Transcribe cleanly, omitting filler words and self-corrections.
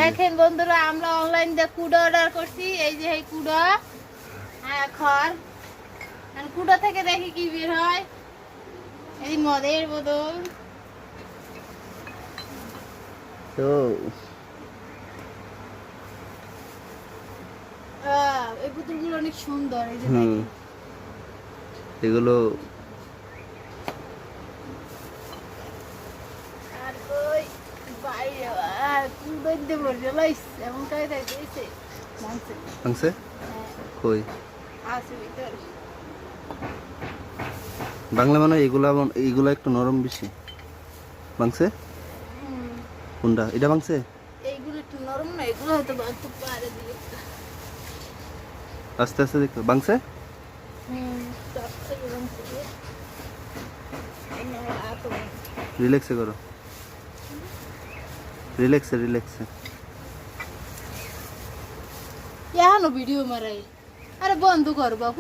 দেখেন বন্ধুরা, আমরা অনলাইন দিয়ে কুড়া অর্ডার করছি। এই যে এই কুড়া, হ্যাঁ খড়, কুড়া থেকে দেখি কি বের হয়। এই মদের বোতল, তো এই বোতলগুলো অনেক সুন্দর। এই যে হুম, এগুলো আর কই বাইরে কুড়াই দিয়ে ভরে লাইছে, এমন কাজ দিয়েছে মাংস। ভাঙছে কই আছে ভিতরে। বাংলা মানে এগুলা একটু নরম বেশি। ভাঙছে কোনটা? এটা ভাঙছে? এইগুলো একটু নরম না, এগুলো হয়তো বাঁধতে পারে দিয়ে। আস্তে আস্তে দেখো। ভাঙছে? সব থেকে ভাঙছে। রিল্যাক্সে করো, রিল্যাক্সে। এখনো ভিডিও মারাই, আরে বন্ধ কর বাবু।